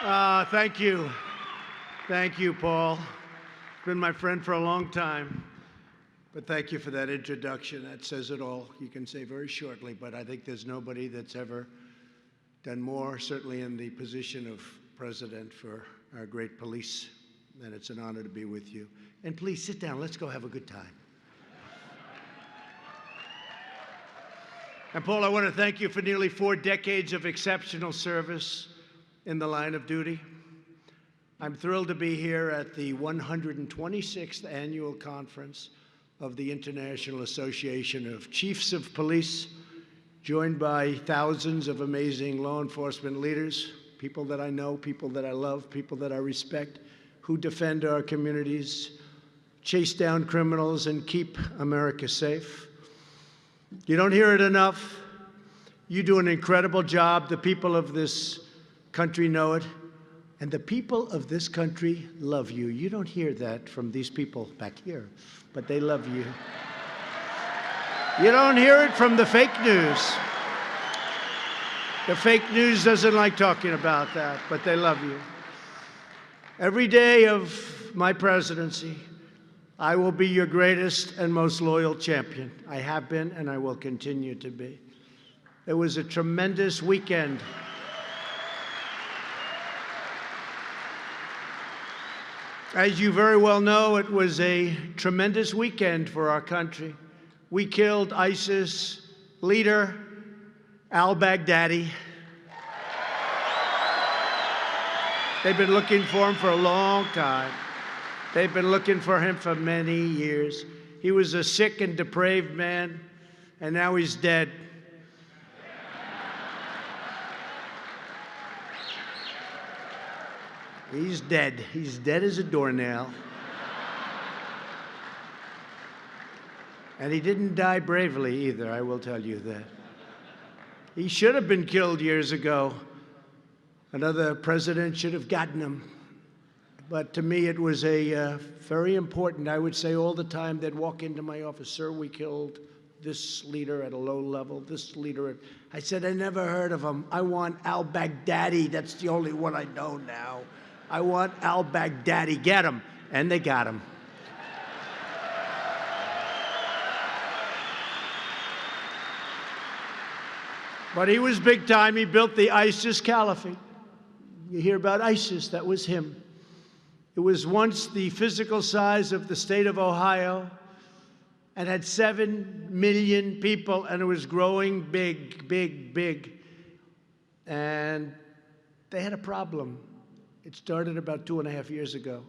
Thank you. Thank you, Paul. Been my friend for a long time. But thank you for that introduction. That says it all. You can say very shortly, but I think there's nobody that's ever done more, certainly in the position of president, for our great police. And it's an honor to be with you. And please sit down. Let's go have a good time. And Paul, I want to thank you for nearly 4 decades of exceptional service in the line of duty. I'm thrilled to be here at the 126th annual conference of the International Association of Chiefs of Police, joined by thousands of amazing law enforcement leaders, people that I know, people that I love, people that I respect, who defend our communities, chase down criminals, and keep America safe. You don't hear it enough. You do an incredible job. The people of this country know it. And the people of this country love you. You don't hear that from these people back here, but they love you. You don't hear it from the fake news. The fake news doesn't like talking about that, but they love you. Every day of my presidency, I will be your greatest and most loyal champion. I have been, and I will continue to be. It was a tremendous weekend. As you very well know, it was a tremendous weekend for our country. We killed ISIS leader al-Baghdadi. They've been looking for him for a long time. They've been looking for him for many years. He was a sick and depraved man, and now he's dead. He's dead. He's dead as a doornail. And he didn't die bravely either, I will tell you that. He should have been killed years ago. Another president should have gotten him. But to me, it was a very important, I would say all the time, they'd walk into my office, sir, we killed this leader at a low level, this leader. I said, I never heard of him. I want al-Baghdadi. That's the only one I know now. I want al-Baghdadi. Get him. And they got him. But he was big time. He built the ISIS caliphate. You hear about ISIS, that was him. It was once the physical size of the state of Ohio and had 7 million people, and it was growing big, big, big. And they had a problem. It started about 2.5 years ago.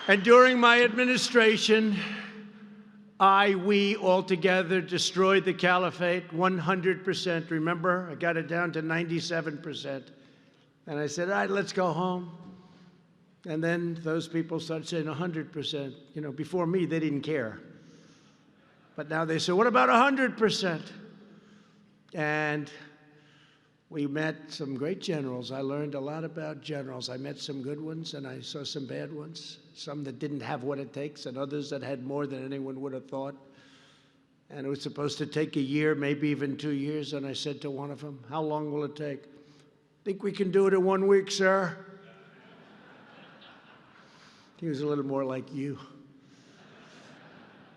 And during my administration, we all together destroyed the caliphate 100%. Remember, I got it down to 97%. And I said, all right, let's go home. And then those people started saying 100%. You know, before me, they didn't care. But now they say, what about 100%? And we met some great generals. I learned a lot about generals. I met some good ones, and I saw some bad ones, some that didn't have what it takes, and others that had more than anyone would have thought. And it was supposed to take a year, maybe even 2 years. And I said to one of them, how long will it take? Think we can do it in 1 week, sir? He was a little more like you.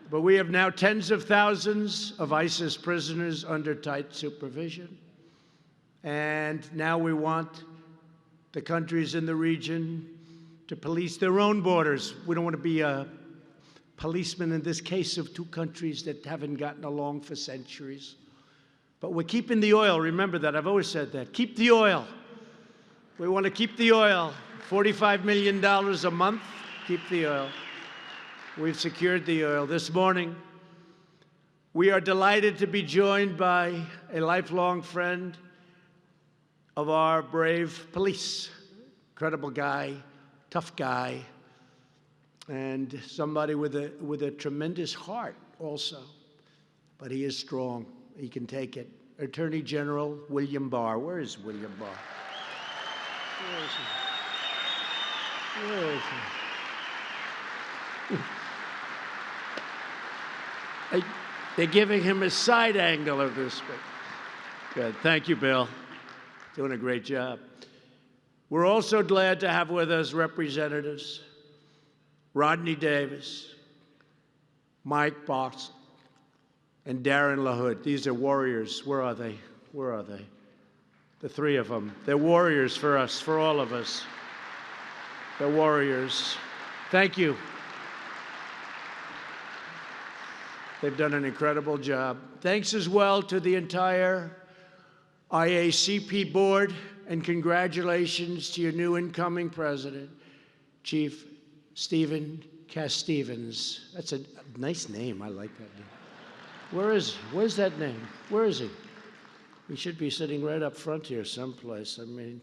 But we have now tens of thousands of ISIS prisoners under tight supervision. And now we want the countries in the region to police their own borders. We don't want to be a policeman in this case of 2 countries that haven't gotten along for centuries. But we're keeping the oil. Remember that. I've always said that. Keep the oil. We want to keep the oil. $45 million a month. Keep the oil. We've secured the oil. This morning, we are delighted to be joined by a lifelong friend of our brave police. Incredible guy, tough guy, and somebody with a tremendous heart also. But he is strong. He can take it. Attorney General William Barr. Where is William Barr? Where is he? Where is he? They're giving him a side angle of this. Good. Thank you, Bill. Doing a great job. We're also glad to have with us Representatives Rodney Davis, Mike Box, and Darren LaHood. These are warriors. Where are they? Where are they? The three of them. They're warriors for us, for all of us. They're warriors. Thank you. They've done an incredible job. Thanks as well to the entire IACP board, and congratulations to your new incoming president, Chief Stephen Castevens. That's a nice name. I like that name. Where is he? Where's that name? Where is he? He should be sitting right up front here someplace. I mean,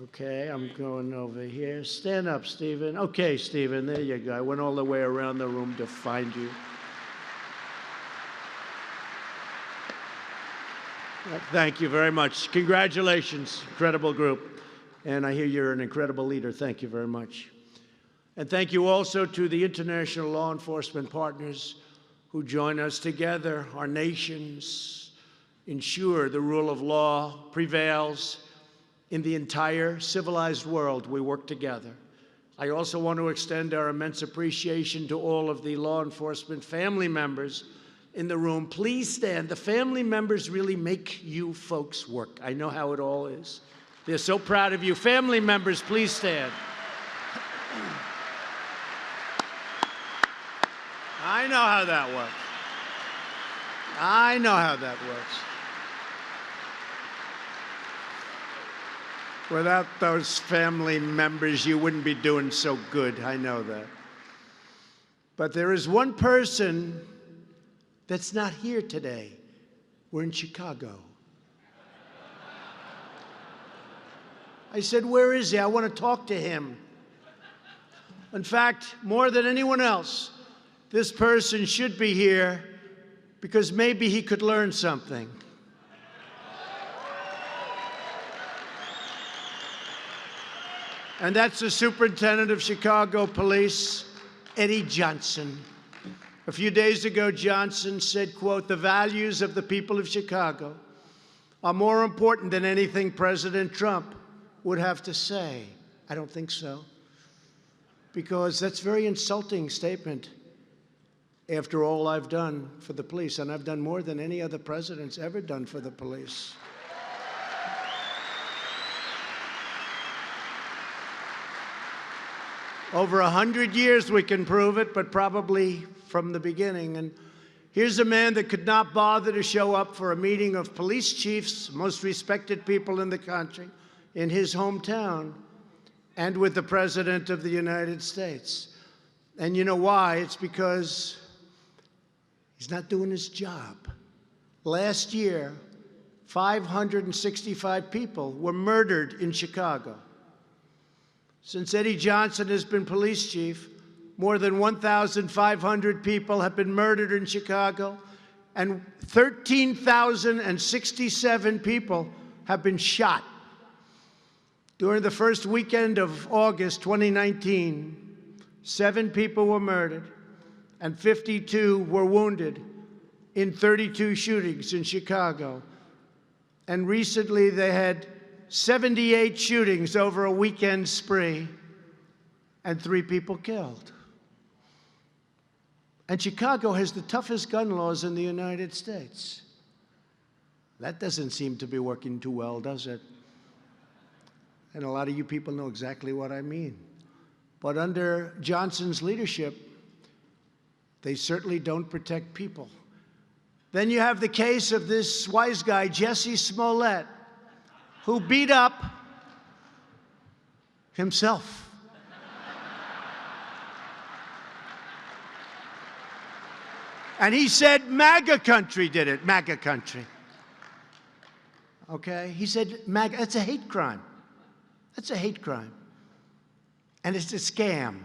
okay, I'm going over here. Stand up, Stephen. Okay, Stephen, there you go. I went all the way around the room to find you. Thank you very much. Congratulations, incredible group. And I hear you're an incredible leader. Thank you very much. And thank you also to the international law enforcement partners who join us together. Our nations ensure the rule of law prevails in the entire civilized world. We work together. I also want to extend our immense appreciation to all of the law enforcement family members in the room. Please stand. The family members really make you folks work. I know how it all is. They're so proud of you. Family members, please stand. I know how that works. I know how that works. Without those family members, you wouldn't be doing so good. I know that. But there is one person that's not here today. We're in Chicago. I said, where is he? I want to talk to him. In fact, more than anyone else, this person should be here because maybe he could learn something. And that's the Superintendent of Chicago Police, Eddie Johnson. A few days ago, Johnson said, quote, "The values of the people of Chicago are more important than anything President Trump would have to say." I don't think so, because that's a very insulting statement after all I've done for the police, and I've done more than any other president's ever done for the police. Over 100 years we can prove it, but probably from the beginning. And here's a man that could not bother to show up for a meeting of police chiefs, most respected people in the country, in his hometown, and with the President of the United States. And you know why? It's because he's not doing his job. Last year, 565 people were murdered in Chicago. Since Eddie Johnson has been police chief, more than 1,500 people have been murdered in Chicago, and 13,067 people have been shot. During the first weekend of August 2019, 7 people were murdered and 52 were wounded in 32 shootings in Chicago. And recently they had 78 shootings over a weekend spree and 3 people killed. And Chicago has the toughest gun laws in the United States. That doesn't seem to be working too well, does it? And a lot of you people know exactly what I mean. But under Johnson's leadership, they certainly don't protect people. Then you have the case of this wise guy, Jussie Smollett, who beat up himself. And he said MAGA country did it, MAGA country. Okay? He said MAGA, that's a hate crime. That's a hate crime. And it's a scam.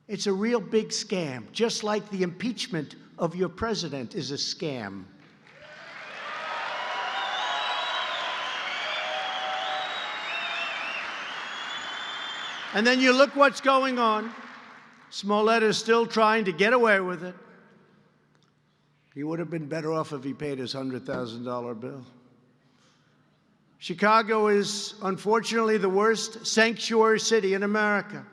It's a real big scam, just like the impeachment of your president is a scam. And then you look what's going on. Smollett is still trying to get away with it. He would have been better off if he paid his $100,000 bill. Chicago is, unfortunately, the worst sanctuary city in America.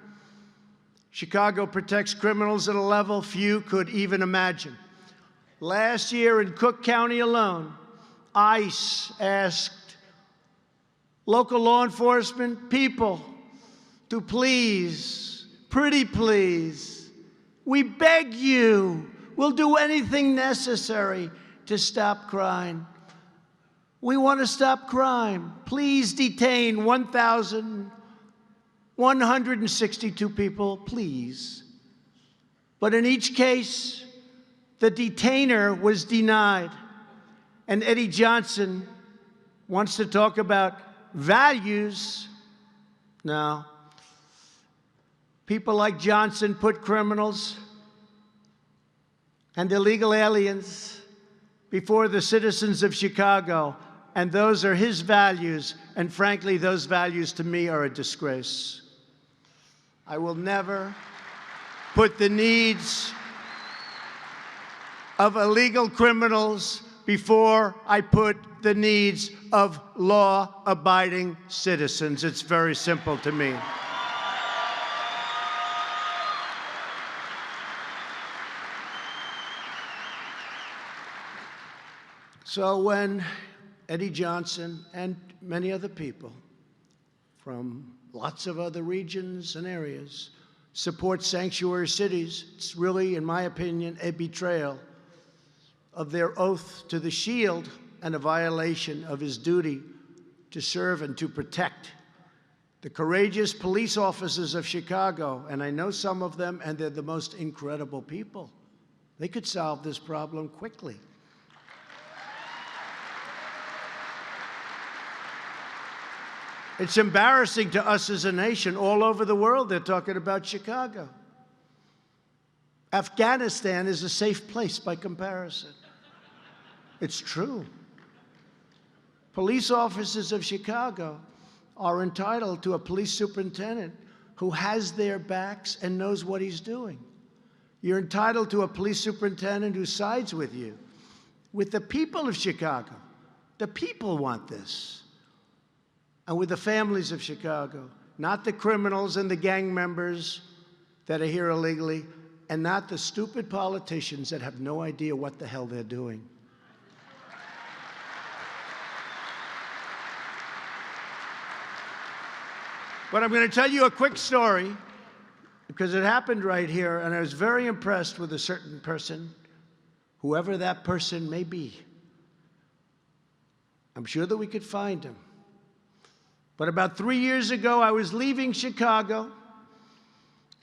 Chicago protects criminals at a level few could even imagine. Last year in Cook County alone, ICE asked local law enforcement people to please, pretty please, we beg you, we'll do anything necessary to stop crime. We want to stop crime. Please detain 1,162 people, please. But in each case, the detainer was denied. And Eddie Johnson wants to talk about values. No. People like Johnson put criminals and illegal aliens before the citizens of Chicago. And those are his values. And frankly, those values to me are a disgrace. I will never put the needs of illegal criminals before I put the needs of law-abiding citizens. It's very simple to me. So when Eddie Johnson and many other people from lots of other regions and areas support sanctuary cities, it's really, in my opinion, a betrayal of their oath to the Shield and a violation of his duty to serve and to protect the courageous police officers of Chicago. And I know some of them, and they're the most incredible people. They could solve this problem quickly. It's embarrassing to us as a nation. All over the world, they're talking about Chicago. Afghanistan is a safe place by comparison. It's true. Police officers of Chicago are entitled to a police superintendent who has their backs and knows what he's doing. You're entitled to a police superintendent who sides with you, with the people of Chicago. The people want this. And with the families of Chicago, not the criminals and the gang members that are here illegally, and not the stupid politicians that have no idea what the hell they're doing. But I'm going to tell you a quick story, because it happened right here, and I was very impressed with a certain person, whoever that person may be. I'm sure that we could find him. But about 3 years ago, I was leaving Chicago,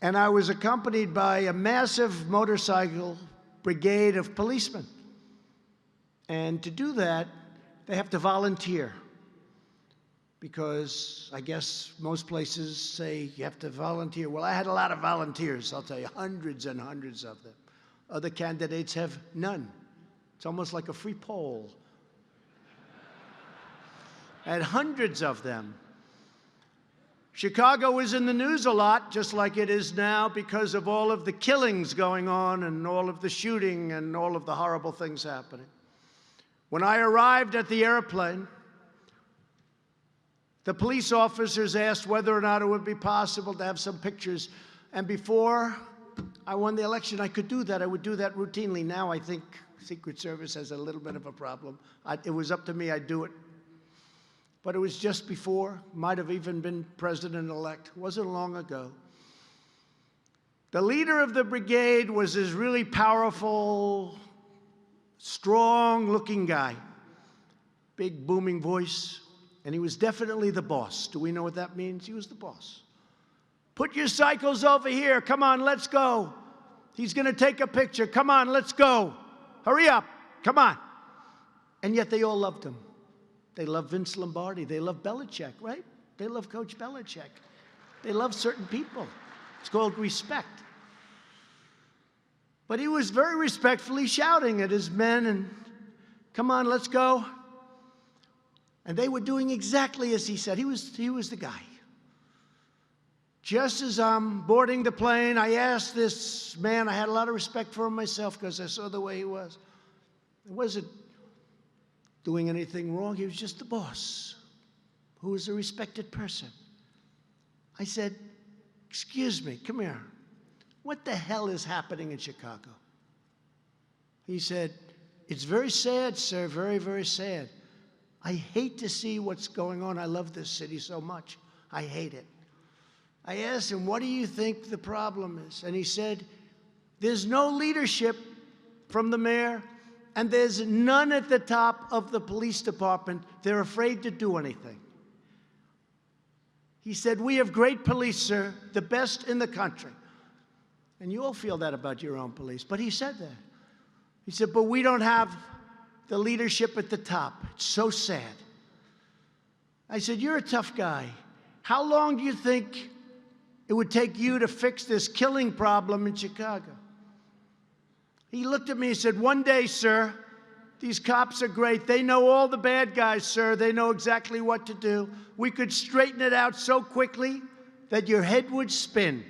and I was accompanied by a massive motorcycle brigade of policemen. And to do that, they have to volunteer, because I guess most places say you have to volunteer. Well, I had a lot of volunteers, I'll tell you, hundreds and hundreds of them. Other candidates have none. It's almost like a free poll. I had hundreds of them. Chicago was in the news a lot, just like it is now, because of all of the killings going on and all of the shooting and all of the horrible things happening. When I arrived at the airplane, the police officers asked whether or not it would be possible to have some pictures. And before I won the election, I could do that. I would do that routinely. Now I think Secret Service has a little bit of a problem. It was up to me, I'd do it. But it was just before, might have even been president-elect. Wasn't long ago. The leader of the brigade was this really powerful, strong-looking guy. Big, booming voice. And he was definitely the boss. Do we know what that means? He was the boss. Put your cycles over here. Come on, let's go. He's going to take a picture. Come on, let's go. Hurry up. Come on. And yet they all loved him. They love Vince Lombardi. They love Belichick, right? They love Coach Belichick. They love certain people. It's called respect. But he was very respectfully shouting at his men and, come on, let's go. And they were doing exactly as he said. He was the guy. Just as I'm boarding the plane, I asked this man, I had a lot of respect for him myself because I saw the way he was. He wasn't doing anything wrong. He was just the boss, who was a respected person. I said, excuse me, come here. What the hell is happening in Chicago? He said, it's very sad, sir, very, very sad. I hate to see what's going on. I love this city so much. I hate it. I asked him, what do you think the problem is? And he said, there's no leadership from the mayor, and there's none at the top of the police department. They're afraid to do anything. He said, we have great police, sir, the best in the country. And you all feel that about your own police, but he said that. He said, but we don't have the leadership at the top. It's so sad. I said, you're a tough guy. How long do you think it would take you to fix this killing problem in Chicago? He looked at me and said, one day, sir. These cops are great. They know all the bad guys, sir. They know exactly what to do. We could straighten it out so quickly that your head would spin.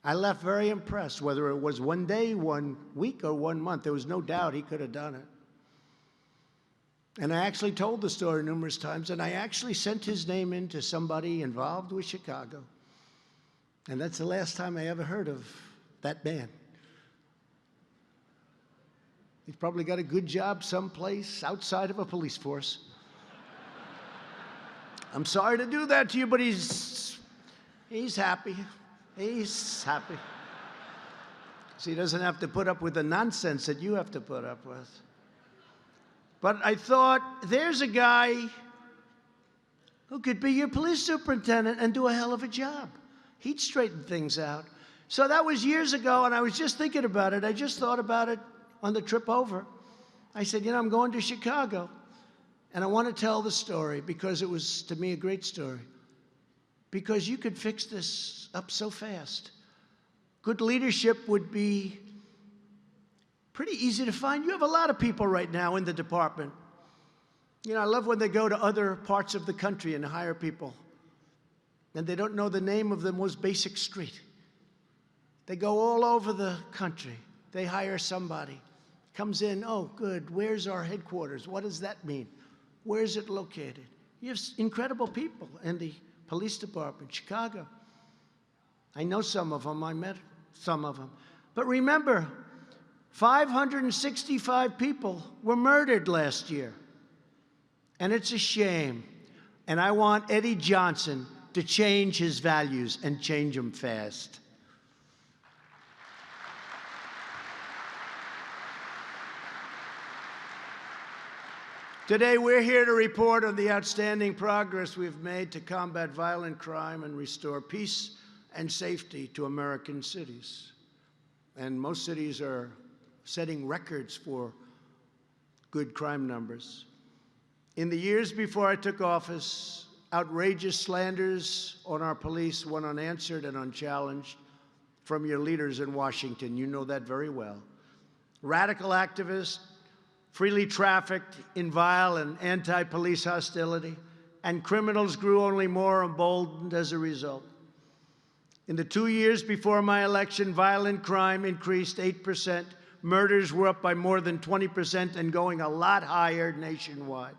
I left very impressed, whether it was one day, 1 week, or 1 month. There was no doubt he could have done it. And I actually told the story numerous times, and I actually sent his name in to somebody involved with Chicago. And that's the last time I ever heard of that man. He's probably got a good job someplace outside of a police force. I'm sorry to do that to you, but he's happy. He's happy. So he doesn't have to put up with the nonsense that you have to put up with. But I thought, there's a guy who could be your police superintendent and do a hell of a job. He'd straighten things out. So that was years ago, and I was just thinking about it. I just thought about it on the trip over. I said, I'm going to Chicago, and I want to tell the story because it was, to me, a great story. Because you could fix this up so fast. Good leadership would be pretty easy to find. You have a lot of people right now in the department. I love when they go to other parts of the country and hire people, and they don't know the name of the most basic street. They go all over the country. They hire somebody. Comes in, oh, good, where's our headquarters? What does that mean? Where's it located? You have incredible people in the police department, Chicago. I know some of them. I met some of them. But remember, 565 people were murdered last year. And it's a shame. And I want Eddie Johnson to change his values and change them fast. Today, we're here to report on the outstanding progress we've made to combat violent crime and restore peace and safety to American cities. And most cities are setting records for good crime numbers. In the years before I took office, outrageous slanders on our police went unanswered and unchallenged from your leaders in Washington. You know that very well. Radical activists freely trafficked in vile and anti-police hostility, and criminals grew only more emboldened as a result. In the 2 years before my election, violent crime increased 8%. Murders were up by more than 20% and going a lot higher nationwide.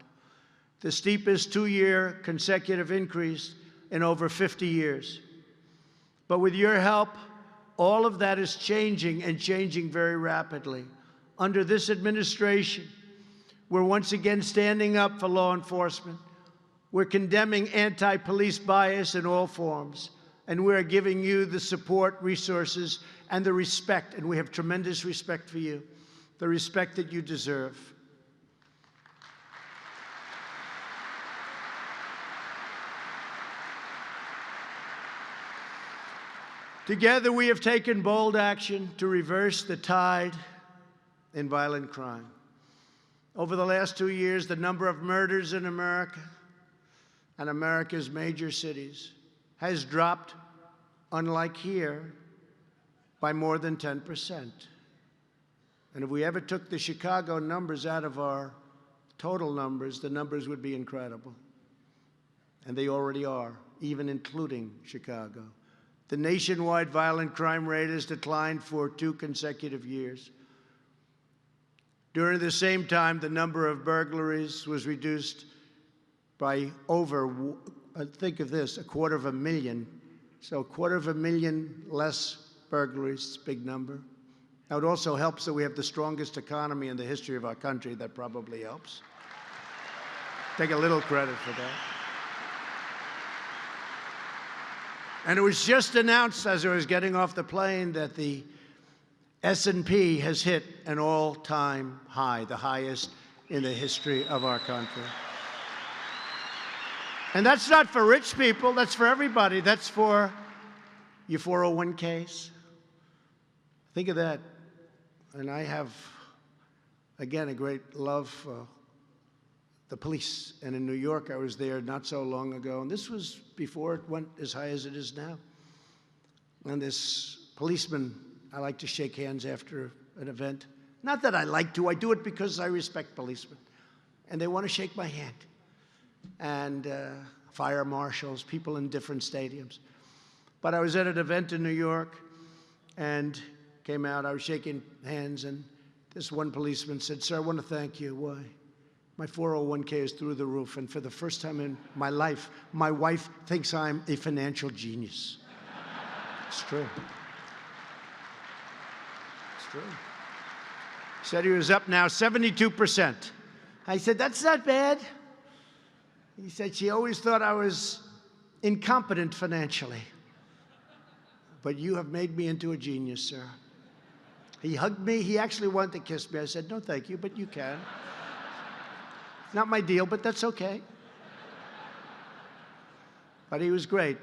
The steepest 2-year consecutive increase in over 50 years. But with your help, all of that is changing and changing very rapidly. Under this administration, we're once again standing up for law enforcement. We're condemning anti-police bias in all forms. And we're giving you the support, resources, and the respect, and we have tremendous respect for you, the respect that you deserve. Together, we have taken bold action to reverse the tide in violent crime. Over the last 2 years, the number of murders in America and America's major cities has dropped, unlike here, by more than 10%. And if we ever took the Chicago numbers out of our total numbers, the numbers would be incredible. And they already are. even including Chicago. The nationwide violent crime rate has declined for 2 consecutive years. During the same time, the number of burglaries was reduced by over, think of this, 250,000. So 250,000 less burglaries, it's a big number. Now, it also helps that we have the strongest economy in the history of our country. That probably helps. Take a little credit for that. And it was just announced as I was getting off the plane that the S&P has hit an all-time high, the highest in the history of our country. And that's not for rich people, that's for everybody. That's for your 401ks. Think of that. And I have, again, a great love for the police. And in New York, I was there not so long ago, and this was before it went as high as it is now. And this policeman, I like to shake hands after an event. Not that I like to, I do it because I respect policemen. And they want to shake my hand. And fire marshals, people in different stadiums. But I was at an event in New York and came out, I was shaking hands, and this one policeman said, "Sir, I want to thank you." Why? My 401k is through the roof, and for the first time in my life, my wife thinks I'm a financial genius. It's true. It's true. He said he was up now 72%. I said, "That's not bad." He said, "She always thought I was incompetent financially. But you have made me into a genius, sir." He hugged me. He actually wanted to kiss me. I said, "No, thank you, but you can." Not my deal, but that's okay. But he was great.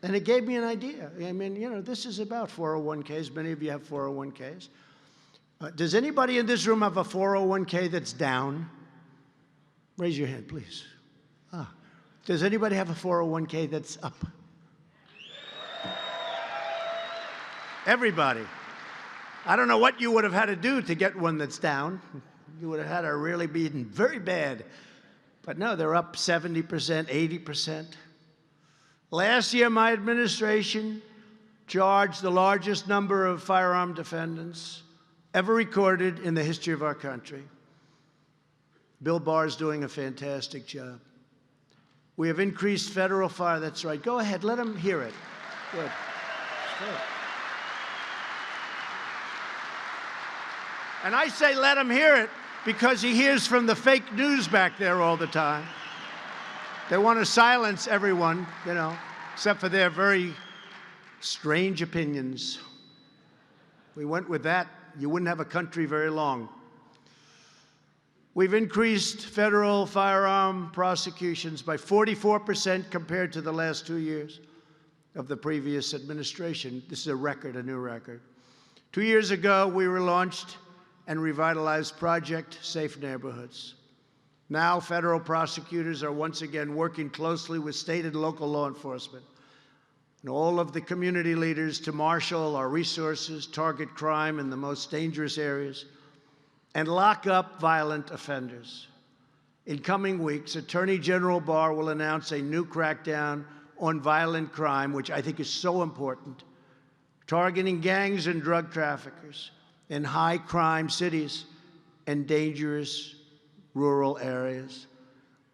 And it gave me an idea. I mean, you know, this is about 401ks. Many of you have 401ks. Does anybody in this room have a 401k that's down? Raise your hand, please. Does anybody have a 401k that's up? Everybody. I don't know what you would have had to do to get one that's down. You would have had to really be very bad. But no, they're up 70%, 80%. Last year, my administration charged the largest number of firearm defendants ever recorded in the history of our country. Bill Barr is doing a fantastic job. We have increased federal fire. That's right. Go ahead. Let him hear it. Good. Good. And I say let him hear it because he hears from the fake news back there all the time. They want to silence everyone, you know, except for their very strange opinions. We went with that. You wouldn't have a country very long. We've increased federal firearm prosecutions by 44% compared to the last 2 years of the previous administration. This is a record, a new record. 2 years ago, we relaunched and revitalized Project Safe Neighborhoods. Now, federal prosecutors are once again working closely with state and local law enforcement and all of the community leaders to marshal our resources, target crime in the most dangerous areas, and lock up violent offenders. In coming weeks, Attorney General Barr will announce a new crackdown on violent crime, which I think is so important, targeting gangs and drug traffickers in high-crime cities and dangerous rural areas.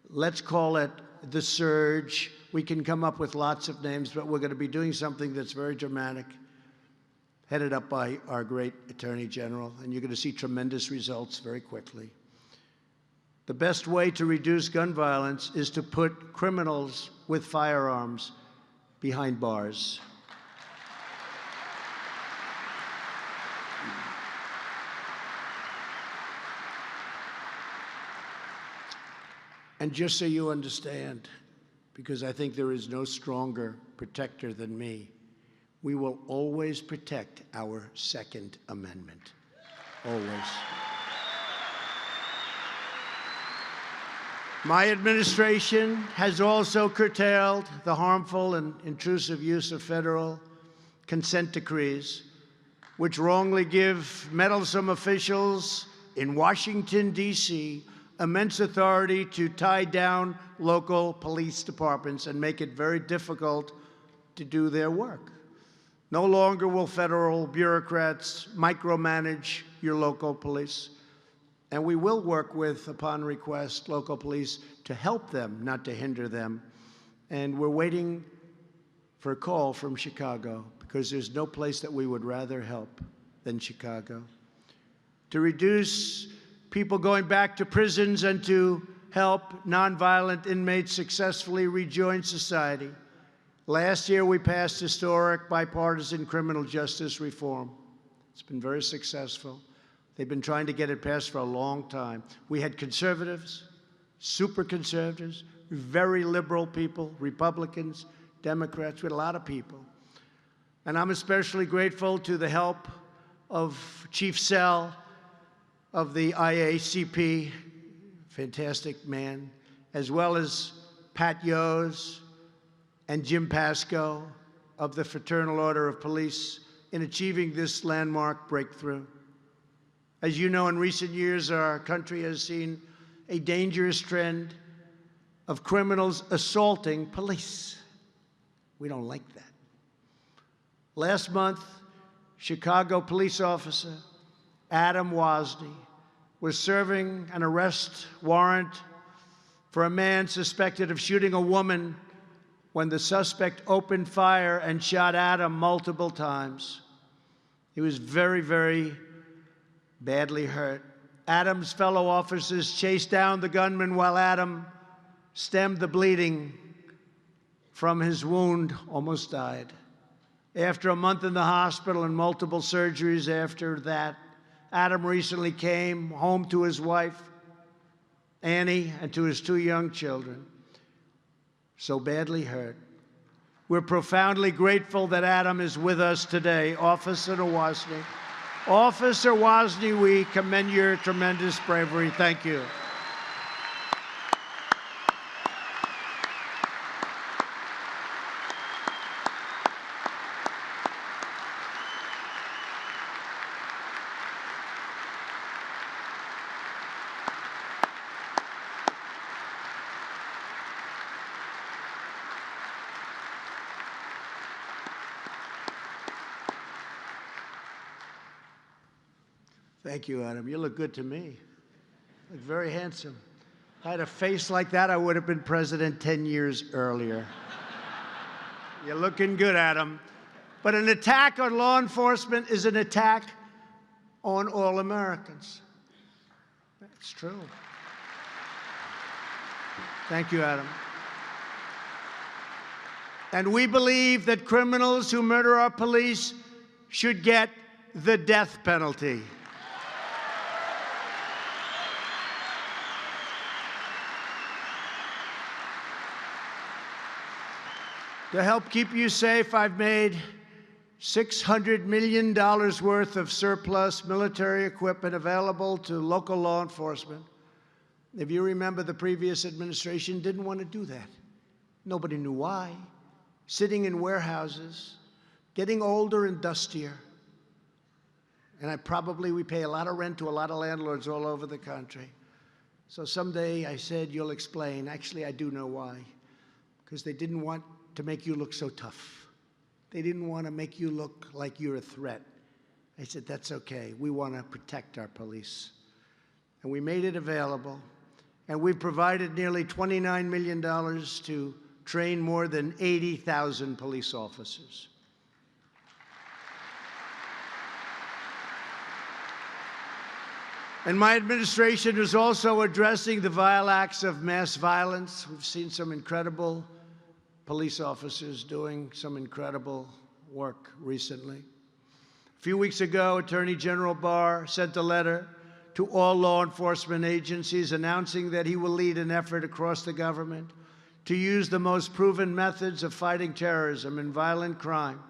Let's call it the surge. We can come up with lots of names, but we're going to be doing something that's very dramatic, headed up by our great Attorney General, and you're going to see tremendous results very quickly. The best way to reduce gun violence is to put criminals with firearms behind bars. And just so you understand, because I think there is no stronger protector than me, we will always protect our Second Amendment. Always. My administration has also curtailed the harmful and intrusive use of federal consent decrees, which wrongly give meddlesome officials in Washington, D.C., immense authority to tie down local police departments and make it very difficult to do their work. No longer will federal bureaucrats micromanage your local police. And we will work with, upon request, local police to help them, not to hinder them. And we're waiting for a call from Chicago, because there's no place that we would rather help than Chicago. To reduce people going back to prisons and to help nonviolent inmates successfully rejoin society. Last year, we passed historic bipartisan criminal justice reform. It's been very successful. They've been trying to get it passed for a long time. We had conservatives, super conservatives, very liberal people, Republicans, Democrats, we had a lot of people. And I'm especially grateful to the help of Chief Sell of the IACP, fantastic man, as well as Pat Yose and Jim Pasco of the Fraternal Order of Police in achieving this landmark breakthrough. As you know, in recent years, our country has seen a dangerous trend of criminals assaulting police. We don't like that. Last month, Chicago police officer Adam Wozni was serving an arrest warrant for a man suspected of shooting a woman when the suspect opened fire and shot Adam multiple times. He was very, very badly hurt. Adam's fellow officers chased down the gunman while Adam stemmed the bleeding from his wound, almost died. After a month in the hospital and multiple surgeries after that, Adam recently came home to his wife, Annie, and to his 2 young children, so badly hurt. We're profoundly grateful that Adam is with us today. Officer Wozni. Officer Wozni, we commend your tremendous bravery. Thank you. Thank you, Adam. You look good to me. You look very handsome. If I had a face like that, I would have been president 10 years earlier. You're looking good, Adam. But an attack on law enforcement is an attack on all Americans. That's true. Thank you, Adam. And we believe that criminals who murder our police should get the death penalty. To help keep you safe, I've made $600 million worth of surplus military equipment available to local law enforcement. If you remember, the previous administration didn't want to do that. Nobody knew why. Sitting in warehouses, getting older and dustier. And we pay a lot of rent to a lot of landlords all over the country. So someday I said, you'll explain. Actually, I do know why. Because they didn't want to make you look so tough. They didn't want to make you look like you're a threat. I said, that's okay. We want to protect our police. And we made it available. And we've provided nearly $29 million to train more than 80,000 police officers. And my administration is also addressing the vile acts of mass violence. We've seen some incredible police officers doing some incredible work recently. A few weeks ago, Attorney General Barr sent a letter to all law enforcement agencies announcing that he will lead an effort across the government to use the most proven methods of fighting terrorism and violent crime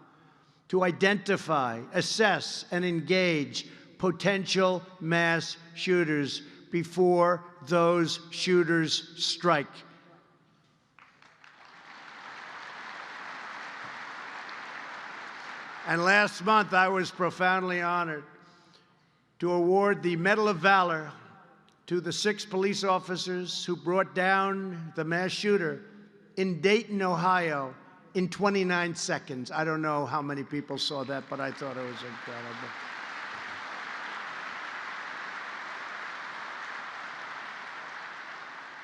to identify, assess, and engage potential mass shooters before those shooters strike. And last month, I was profoundly honored to award the Medal of Valor to the 6 police officers who brought down the mass shooter in Dayton, Ohio, in 29 seconds. I don't know how many people saw that, but I thought it was incredible.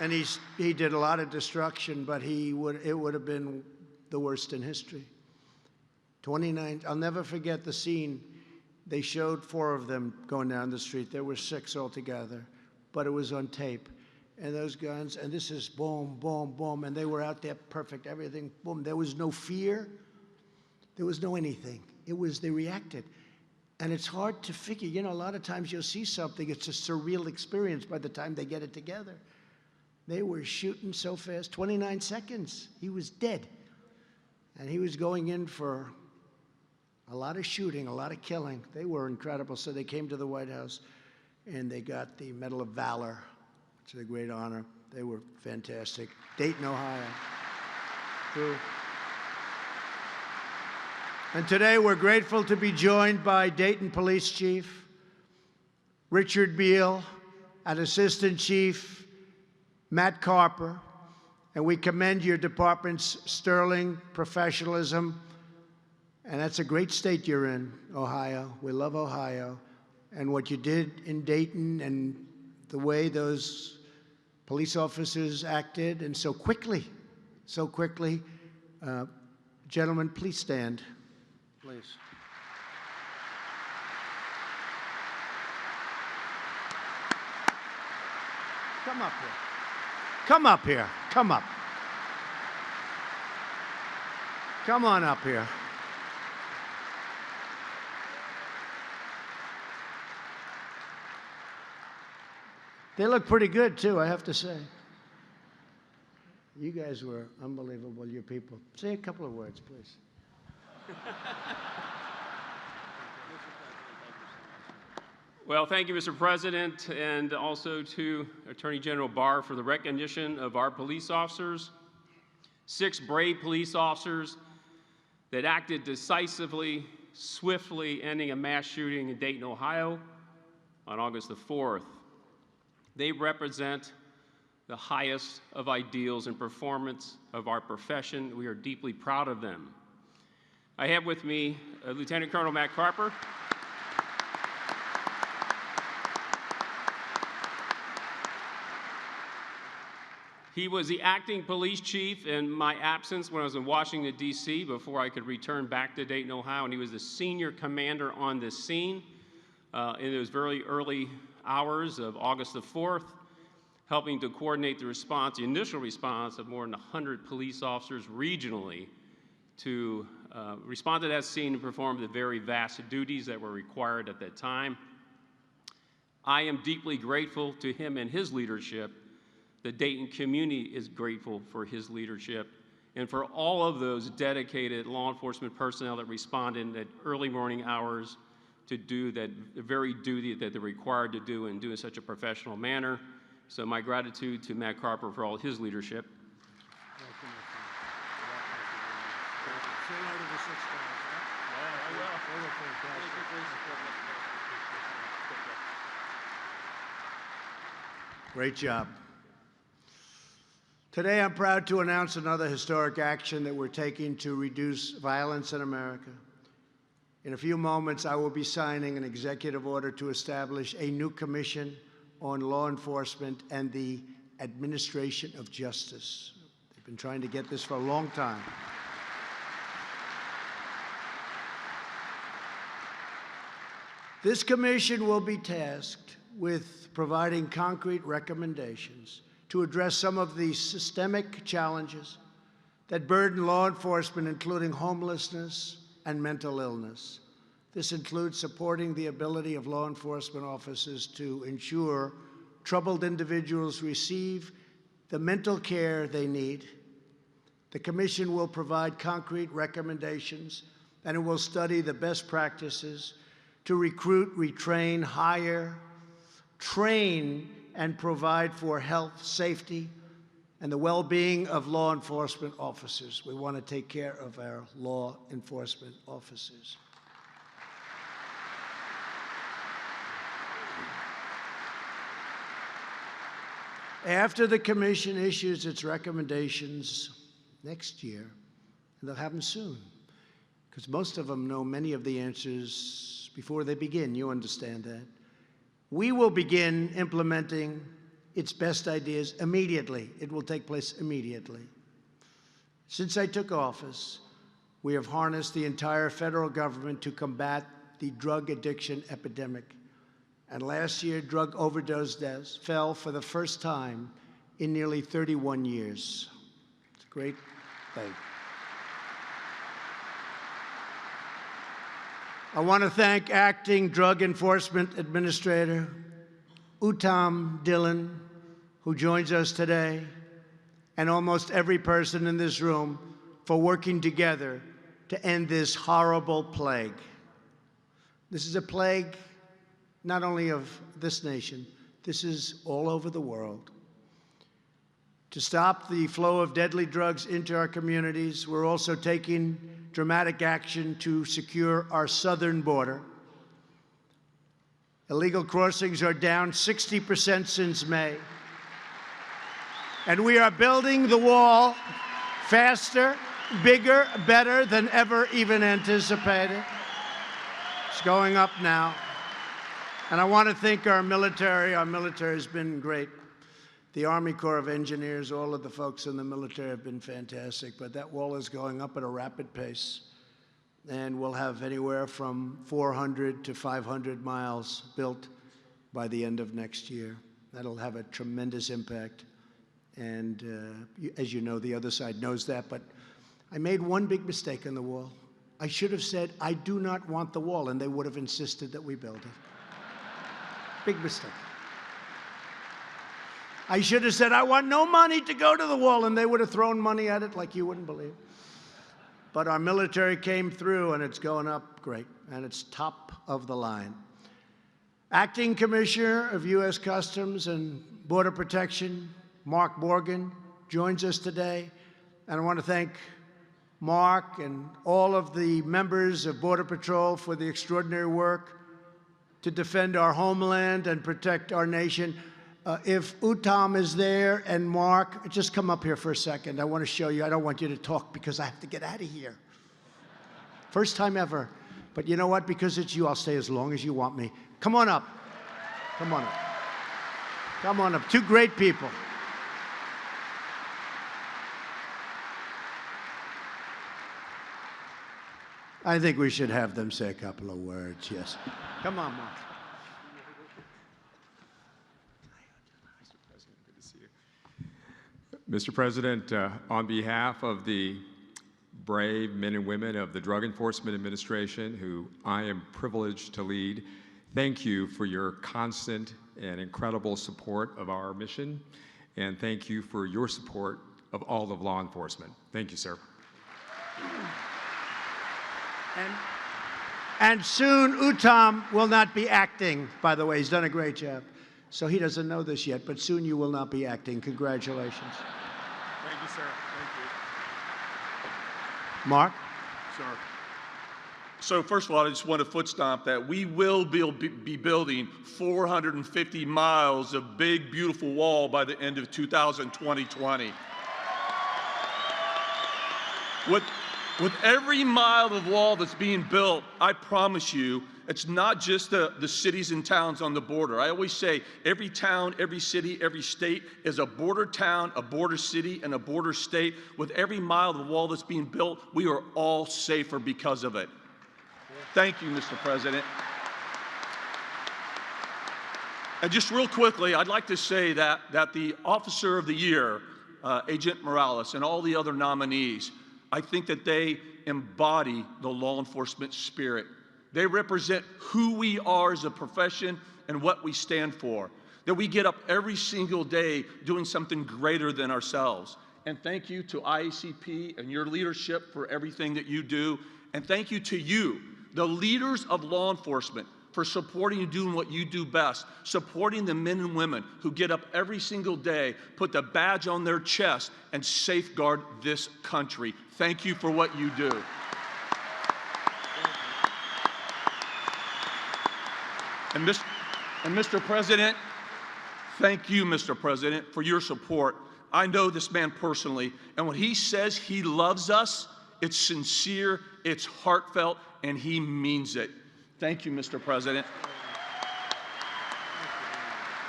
And he did a lot of destruction, but it would have been the worst in history. 29, I'll never forget the scene. They showed 4 of them going down the street. There were 6 altogether, but it was on tape. And those guns, and this is boom, boom, boom, and they were out there perfect, everything, boom. There was no fear. There was no anything. They reacted. And it's hard to figure. You know, a lot of times you'll see something, it's a surreal experience by the time they get it together. They were shooting so fast, 29 seconds, he was dead. And he was going in for a lot of shooting, a lot of killing. They were incredible. So they came to the White House and they got the Medal of Valor, which is a great honor. They were fantastic. Dayton, Ohio. And today we're grateful to be joined by Dayton Police Chief Richard Beal and Assistant Chief Matt Carper, and we commend your department's sterling professionalism. And that's a great state you're in, Ohio. We love Ohio. And what you did in Dayton and the way those police officers acted, and so quickly. Gentlemen, please stand. Please. Come up here. Come up here. Come up. Come on up here. They look pretty good, too, I have to say. You guys were unbelievable, you people. Say a couple of words, please. Well, thank you, Mr. President, and also to Attorney General Barr for the recognition of our police officers, 6 brave police officers that acted decisively, swiftly, ending a mass shooting in Dayton, Ohio on August the 4th. They represent the highest of ideals and performance of our profession. We are deeply proud of them. I have with me Lieutenant Colonel Matt Carper. He was the acting police chief in my absence when I was in Washington, D.C., before I could return back to Dayton, Ohio, and he was the senior commander on this scene in those very early hours of August the 4th, helping to coordinate the response, the initial response of more than 100 police officers regionally to respond to that scene and perform the very vast duties that were required at that time. I am deeply grateful to him and his leadership. The Dayton community is grateful for his leadership and for all of those dedicated law enforcement personnel that responded in the early morning hours to do that very duty that they're required to do and do in such a professional manner. So my gratitude to Matt Carper for all his leadership. Great job. Today, I'm proud to announce another historic action that we're taking to reduce violence in America. In a few moments, I will be signing an executive order to establish a new commission on law enforcement and the administration of justice. They've been trying to get this for a long time. This commission will be tasked with providing concrete recommendations to address some of the systemic challenges that burden law enforcement, including homelessness and mental illness. This includes supporting the ability of law enforcement officers to ensure troubled individuals receive the mental care they need. The commission will provide concrete recommendations, and it will study the best practices to recruit, retrain, hire, train, and provide for health, safety, and the well-being of law enforcement officers. We want to take care of our law enforcement officers. After the commission issues its recommendations next year, and they'll have them soon, because most of them know many of the answers before they begin. You understand that. We will begin implementing its best ideas immediately. It will take place immediately. Since I took office, we have harnessed the entire federal government to combat the drug addiction epidemic. And last year, drug overdose deaths fell for the first time in nearly 31 years. It's a great thing. I want to thank Acting Drug Enforcement Administrator Uttam Dhillon, who joins us today, and almost every person in this room for working together to end this horrible plague. This is a plague not only of this nation, this is all over the world. To stop the flow of deadly drugs into our communities, we're also taking dramatic action to secure our southern border. Illegal crossings are down 60% since May. And we are building the wall faster, bigger, better than ever even anticipated. It's going up now. And I want to thank our military. Our military has been great. The Army Corps of Engineers, all of the folks in the military have been fantastic. But that wall is going up at a rapid pace. And we'll have anywhere from 400 to 500 miles built by the end of next year. That'll have a tremendous impact. And as you know, the other side knows that. But I made one big mistake on the wall. I should have said, I do not want the wall, and they would have insisted that we build it. Big mistake. I should have said, I want no money to go to the wall, and they would have thrown money at it like you wouldn't believe. But our military came through, and it's going up great, and it's top of the line. Acting Commissioner of U.S. Customs and Border Protection, Mark Morgan, joins us today. And I want to thank Mark and all of the members of Border Patrol for the extraordinary work to defend our homeland and protect our nation. If Uttam is there and Mark, just come up here for a second. I want to show you. I don't want you to talk because I have to get out of here. First time ever. But you know what? Because it's you, I'll stay as long as you want me. Come on up. Come on up. Come on up. Two great people. I think we should have them say a couple of words, yes. Come on, Mark. Mr. President, on behalf of the brave men and women of the Drug Enforcement Administration, who I am privileged to lead, thank you for your constant and incredible support of our mission, and thank you for your support of all of law enforcement. Thank you, sir. And soon, Uttam will not be acting, by the way. He's done a great job. So he doesn't know this yet, but soon you will not be acting. Congratulations. Thank you, sir. Thank you. Mark? Sure. So first of all, I just want to foot stomp that we will be building 450 miles of big, beautiful wall by the end of 2020. With every mile of wall that's being built, I promise you, it's not just the cities and towns on the border. I always say every town, every city, every state is a border town, a border city, and a border state. With every mile of the wall that's being built, we are all safer because of it. Thank you, Mr. President. And just real quickly, I'd like to say that the Officer of the Year, Agent Morales, and all the other nominees, I think that they embody the law enforcement spirit. They represent who we are as a profession and what we stand for. That we get up every single day doing something greater than ourselves. And thank you to IACP and your leadership for everything that you do. And thank you to you, the leaders of law enforcement, for supporting and doing what you do best, supporting the men and women who get up every single day, put the badge on their chest, and safeguard this country. Thank you for what you do. And Mr. President, Thank you, Mr. President, for your support. I know this man personally, and when he says he loves us, it's sincere, it's heartfelt, and he means it. Thank you, Mr. President.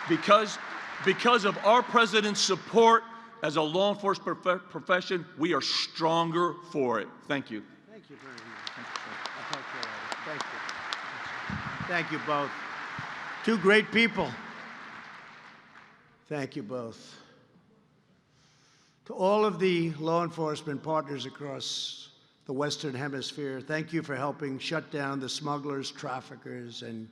Because of our president's support as a law enforcement profession, we are stronger for it. Thank you. Thank you very much. I'll talk to you later. Thank you. Thank you both. Two great people. Thank you both. To all of the law enforcement partners across the Western Hemisphere, thank you for helping shut down the smugglers, traffickers, and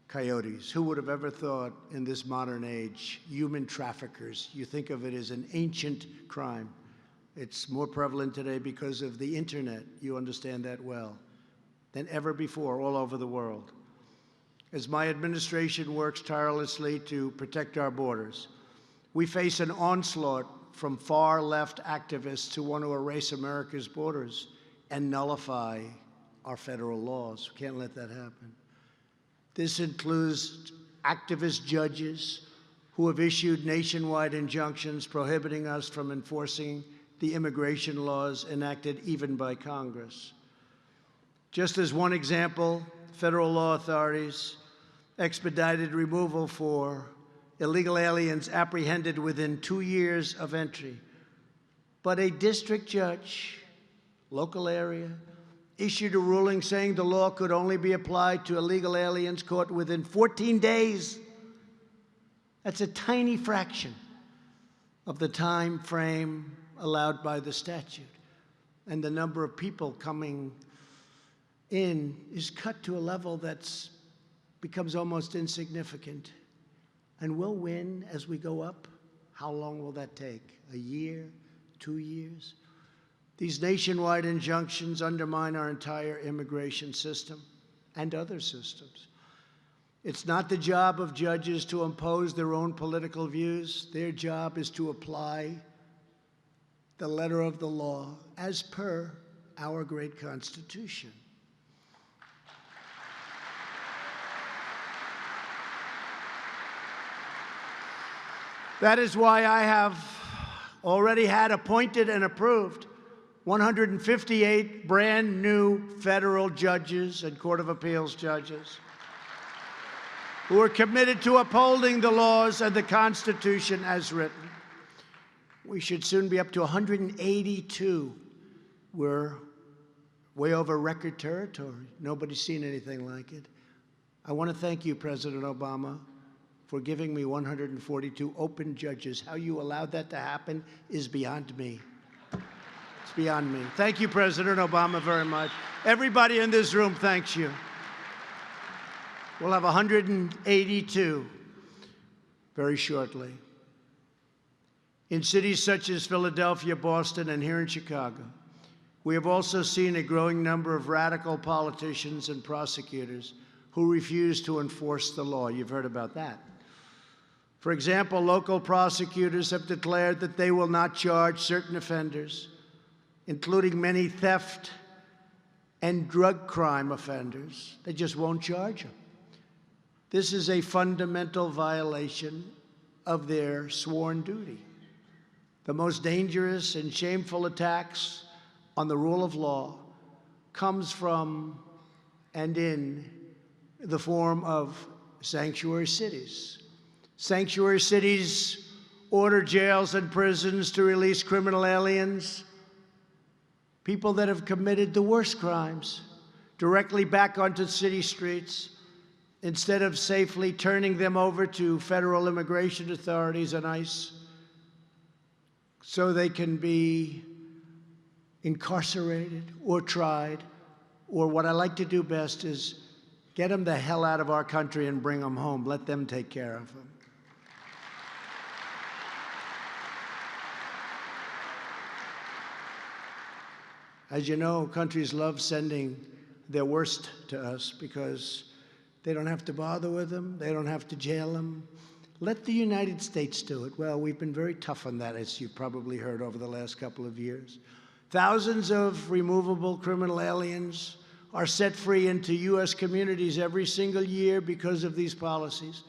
coyotes. Who would have ever thought in this modern age, human traffickers, you think of it as an ancient crime. It's more prevalent today because of the internet, you understand that well, than ever before all over the world. As my administration works tirelessly to protect our borders, we face an onslaught from far-left activists who want to erase America's borders and nullify our federal laws. We can't let that happen. This includes activist judges who have issued nationwide injunctions prohibiting us from enforcing the immigration laws enacted even by Congress. Just as one example, federal law authorities expedited removal for illegal aliens apprehended within 2 years of entry. But a district judge, local area, issued a ruling saying the law could only be applied to illegal aliens caught within 14 days. That's a tiny fraction of the time frame allowed by the statute. And the number of people coming in is cut to a level that becomes almost insignificant. And we'll win as we go up. How long will that take? A year? 2 years? These nationwide injunctions undermine our entire immigration system and other systems. It's not the job of judges to impose their own political views. Their job is to apply the letter of the law as per our great Constitution. That is why I have already had appointed and approved 158 brand new federal judges and Court of Appeals judges who are committed to upholding the laws and the Constitution as written. We should soon be up to 182. We're way over record territory. Nobody's seen anything like it. I want to thank you, President Obama, for giving me 142 open judges. How you allowed that to happen is beyond me. It's beyond me. Thank you, President Obama, very much. Everybody in this room thanks you. We'll have 182 very shortly. In cities such as Philadelphia, Boston, and here in Chicago, we have also seen a growing number of radical politicians and prosecutors who refuse to enforce the law. You've heard about that. For example, local prosecutors have declared that they will not charge certain offenders, including many theft and drug crime offenders. They just won't charge them. This is a fundamental violation of their sworn duty. The most dangerous and shameful attacks on the rule of law comes from and in the form of sanctuary cities. Sanctuary cities order jails and prisons to release criminal aliens, people that have committed the worst crimes, directly back onto city streets, instead of safely turning them over to federal immigration authorities and ICE so they can be incarcerated or tried, or what I like to do best is get them the hell out of our country and bring them home. Let them take care of them. As you know, countries love sending their worst to us because they don't have to bother with them. They don't have to jail them. Let the United States do it. Well, we've been very tough on that, as you've probably heard over the last couple of years. Thousands of removable criminal aliens are set free into U.S. communities every single year because of these policies.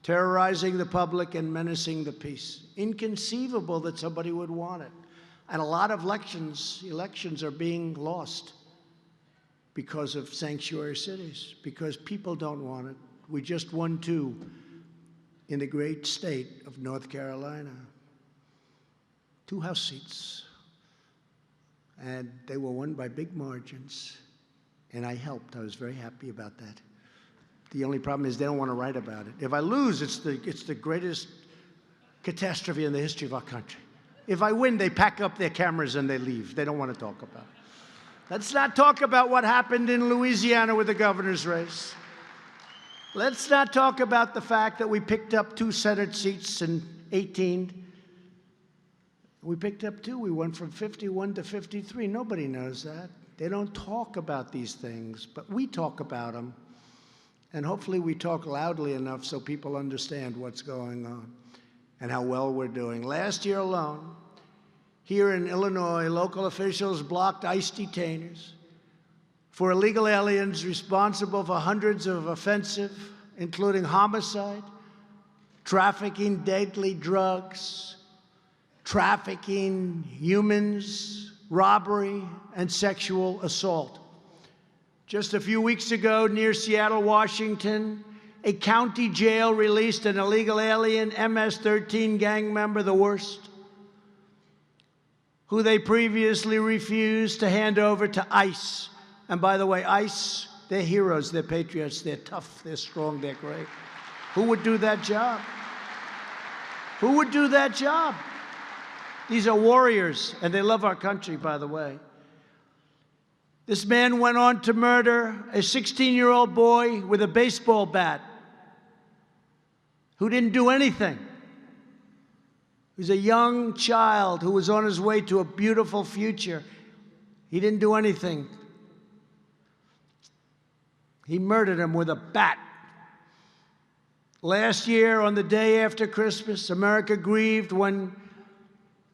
terrorizing the public and menacing the peace. Inconceivable that somebody would want it. And a lot of elections are being lost because of sanctuary cities, because people don't want it. We just won 2 in the great state of North Carolina. 2 House seats. And they were won by big margins. And I helped. I was very happy about that. The only problem is they don't want to write about it. If I lose, it's the greatest catastrophe in the history of our country. If I win, they pack up their cameras and they leave. They don't want to talk about it. Let's not talk about what happened in Louisiana with the governor's race. Let's not talk about the fact that we picked up 2 Senate seats in 18. We picked up 2. We went from 51 to 53. Nobody knows that. They don't talk about these things, but we talk about them. And hopefully we talk loudly enough so people understand what's going on and how well we're doing. Last year alone, here in Illinois, local officials blocked ICE detainers for illegal aliens responsible for hundreds of offenses, including homicide, trafficking deadly drugs, trafficking humans, robbery, and sexual assault. Just a few weeks ago, near Seattle, Washington, a county jail released an illegal alien MS-13 gang member, the worst, who they previously refused to hand over to ICE. And by the way, ICE, they're heroes, they're patriots, they're tough, they're strong, they're great. Who would do that job? Who would do that job? These are warriors, and they love our country, by the way. This man went on to murder a 16-year-old boy with a baseball bat who didn't do anything. He was a young child who was on his way to a beautiful future. He didn't do anything. He murdered him with a bat. Last year, on the day after Christmas, America grieved when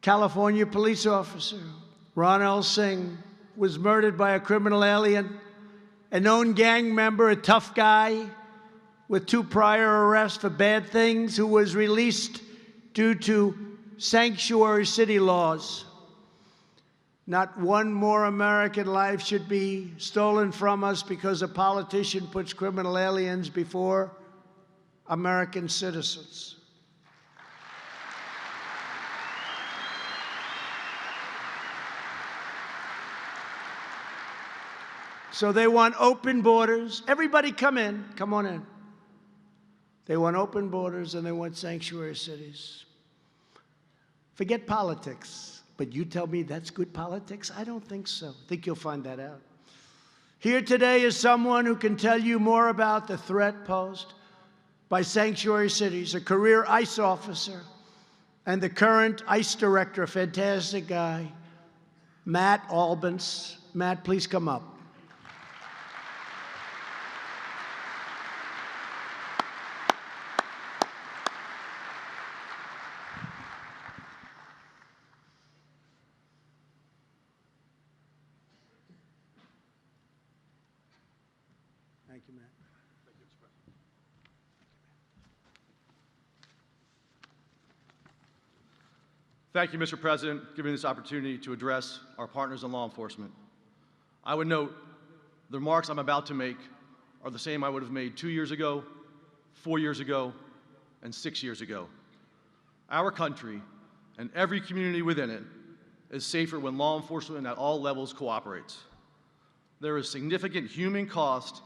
California police officer Ron L. Singh was murdered by a criminal alien, a known gang member, a tough guy with 2 prior arrests for bad things, who was released due to sanctuary city laws. Not one more American life should be stolen from us because a politician puts criminal aliens before American citizens. So they want open borders. Everybody come in. Come on in. They want open borders and they want sanctuary cities. Forget politics. But you tell me that's good politics? I don't think so. I think you'll find that out. Here today is someone who can tell you more about the threat posed by sanctuary cities, a career ICE officer and the current ICE director, a fantastic guy, Matt Albence. Matt, please come up. Thank you, Matt. Thank you, Mr. President, for giving me this opportunity to address our partners in law enforcement. I would note the remarks I'm about to make are the same I would have made 2 years ago, 4 years ago, and 6 years ago. Our country and every community within it is safer when law enforcement at all levels cooperates. There is significant human cost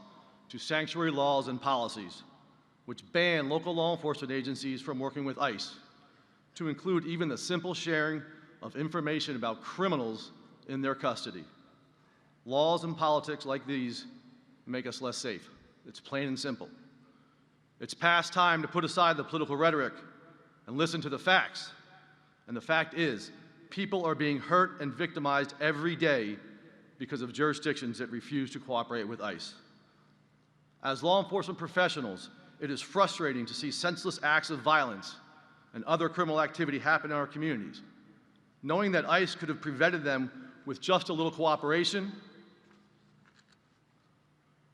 to sanctuary laws and policies, which ban local law enforcement agencies from working with ICE, to include even the simple sharing of information about criminals in their custody. Laws and politics like these make us less safe. It's plain and simple. It's past time to put aside the political rhetoric and listen to the facts. And the fact is, people are being hurt and victimized every day because of jurisdictions that refuse to cooperate with ICE. As law enforcement professionals, it is frustrating to see senseless acts of violence and other criminal activity happen in our communities. Knowing that ICE could have prevented them with just a little cooperation,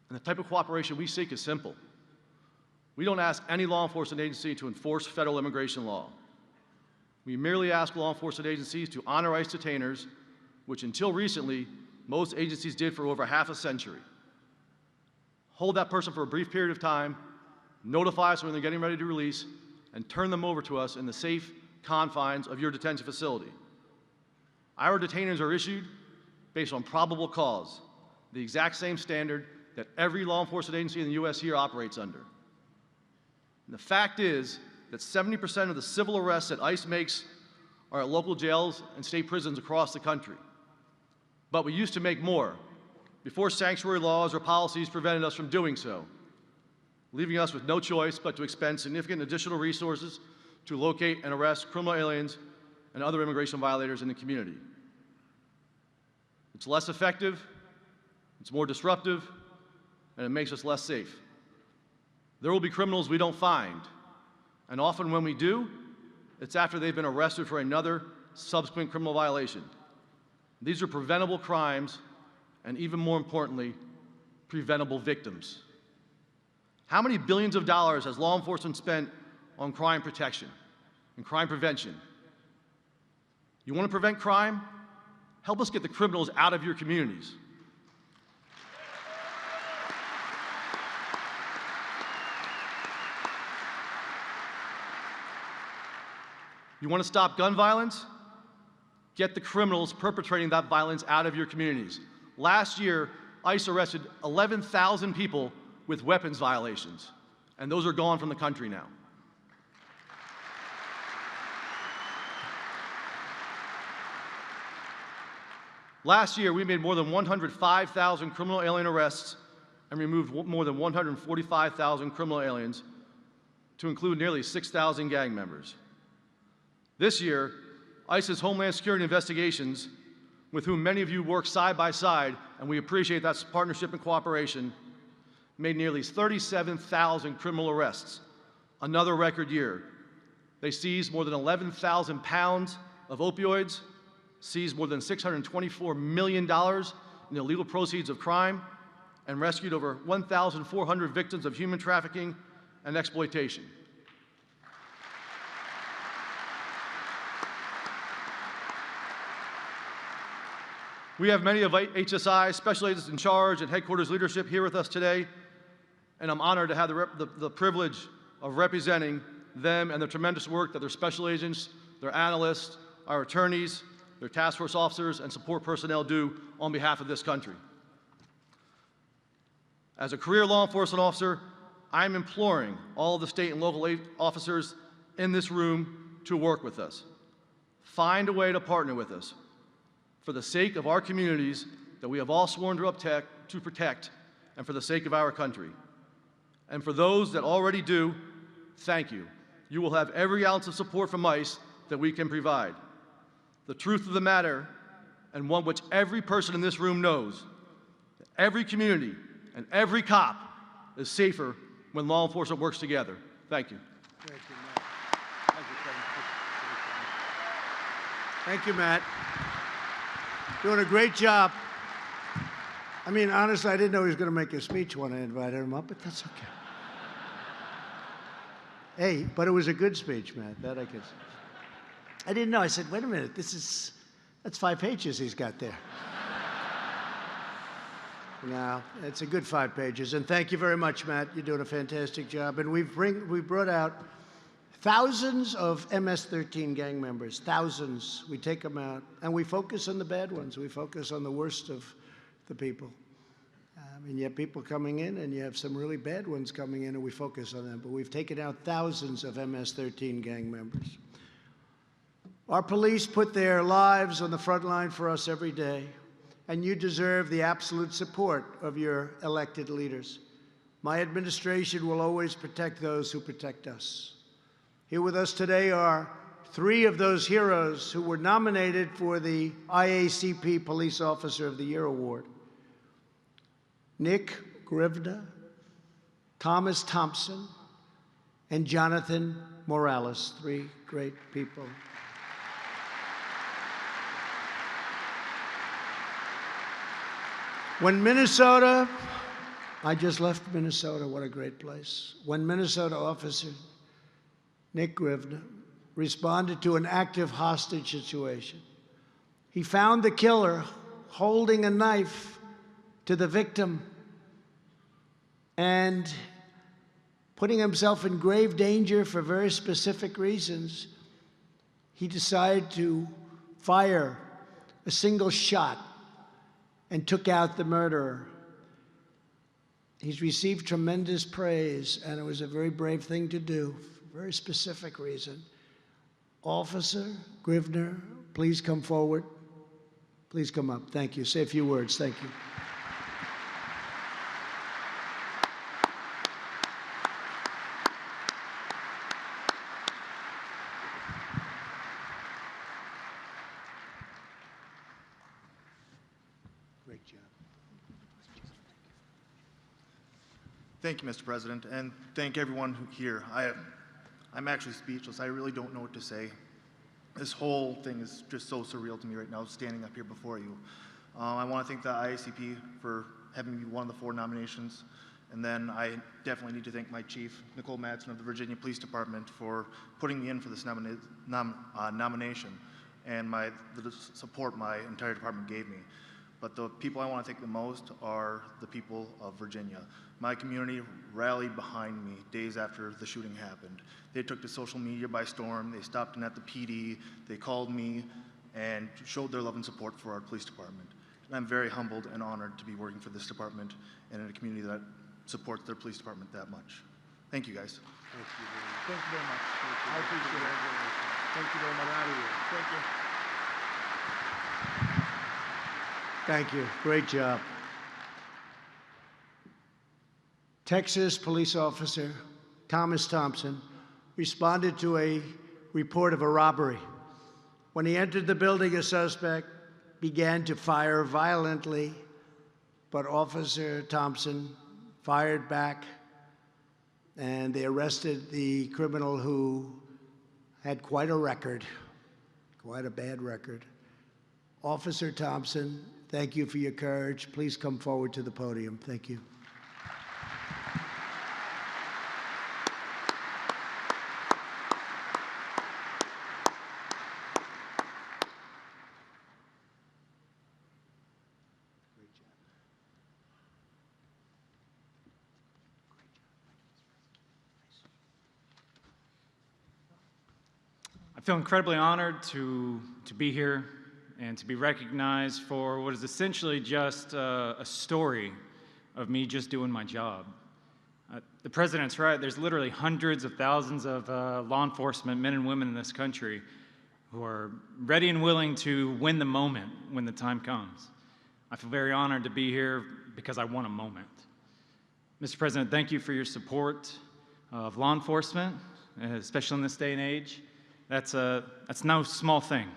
and the type of cooperation we seek is simple. We don't ask any law enforcement agency to enforce federal immigration law. We merely ask law enforcement agencies to honor ICE detainers, which until recently, most agencies did for over half a century. Hold that person for a brief period of time, notify us when they're getting ready to release, and turn them over to us in the safe confines of your detention facility. Our detainers are issued based on probable cause, the exact same standard that every law enforcement agency in the U.S. here operates under. And the fact is that 70% of the civil arrests that ICE makes are at local jails and state prisons across the country. But we used to make more before sanctuary laws or policies prevented us from doing so, leaving us with no choice but to expend significant additional resources to locate and arrest criminal aliens and other immigration violators in the community. It's less effective, it's more disruptive, and it makes us less safe. There will be criminals we don't find, and often when we do, it's after they've been arrested for another subsequent criminal violation. These are preventable crimes, and even more importantly, preventable victims. How many billions of dollars has law enforcement spent on crime protection and crime prevention? You want to prevent crime? Help us get the criminals out of your communities. You want to stop gun violence? Get the criminals perpetrating that violence out of your communities. Last year, ICE arrested 11,000 people with weapons violations, and those are gone from the country now. Last year, we made more than 105,000 criminal alien arrests and removed more than 145,000 criminal aliens, to include nearly 6,000 gang members. This year, ICE's Homeland Security Investigations, with whom many of you work side by side, and we appreciate that partnership and cooperation, made nearly 37,000 criminal arrests, another record year. They seized more than 11,000 pounds of opioids, seized more than $624 million in illegal proceeds of crime, and rescued over 1,400 victims of human trafficking and exploitation. We have many of HSI's special agents in charge and headquarters leadership here with us today, and I'm honored to have the privilege of representing them and the tremendous work that their special agents, their analysts, our attorneys, their task force officers, and support personnel do on behalf of this country. As a career law enforcement officer, I'm imploring all of the state and local officers in this room to work with us. Find a way to partner with us for the sake of our communities that we have all sworn to protect, and for the sake of our country. And for those that already do, thank you. You will have every ounce of support from ICE that we can provide. The truth of the matter, and one which every person in this room knows, every community and every cop is safer when law enforcement works together. Thank you. Thank you, Matt. Thank you, Kevin. Thank you, Matt. Doing a great job. I mean, honestly, I didn't know he was going to make a speech when I invited him up, but that's okay. Hey, but it was a good speech, Matt. That I could. I didn't know. I said, wait a minute, that's 5 pages he's got there. No, it's a good 5 pages. And thank you very much, Matt. You're doing a fantastic job. And we brought out thousands of MS-13 gang members, thousands. We take them out, and we focus on the bad ones. We focus on the worst of the people. And you have people coming in, and you have some really bad ones coming in, and we focus on them. But we've taken out thousands of MS-13 gang members. Our police put their lives on the front line for us every day, and you deserve the absolute support of your elected leaders. My administration will always protect those who protect us. Here with us today are 3 of those heroes who were nominated for the IACP Police Officer of the Year Award. Nick Grivda, Thomas Thompson, and Jonathan Morales, 3 great people. When Minnesota I just left Minnesota. What a great place. When Minnesota officer Nick Grivner responded to an active hostage situation, he found the killer holding a knife to the victim and putting himself in grave danger for very specific reasons. He decided to fire a single shot and took out the murderer. He's received tremendous praise, and it was a very brave thing to do, for a very specific reason. Officer Grivner, please come forward. Please come up. Thank you. Say a few words. Thank you. Great job. Thank you, Mr. President, and thank everyone here. I'm actually speechless. I really don't know what to say. This whole thing is just so surreal to me right now, standing up here before you. I want to thank the IACP for having me one of the 4 nominations, and then I definitely need to thank my chief, Nicole Madsen of the Virginia Police Department, for putting me in for this nomination and the support my entire department gave me. But the people I want to thank the most are the people of Virginia. My community rallied behind me days after the shooting happened. They took to social media by storm. They stopped in at the PD. They called me and showed their love and support for our police department. And I'm very humbled and honored to be working for this department and in a community that supports their police department that much. Thank you, guys. Thank you very much. I appreciate it. Thank you very much. Out of here. Thank you. Thank you. Great job. Texas police officer Thomas Thompson responded to a report of a robbery. When he entered the building, a suspect began to fire violently, but Officer Thompson fired back, and they arrested the criminal who had quite a record, quite a bad record. Officer Thompson, thank you for your courage. Please come forward to the podium. Thank you. I feel incredibly honored to be here and to be recognized for what is essentially just a story of me just doing my job. The president's right. There's literally hundreds of thousands of law enforcement men and women in this country who are ready and willing to win the moment when the time comes. I feel very honored to be here because I want a moment. Mr. President, thank you for your support of law enforcement, especially in this day and age. That's no small thing.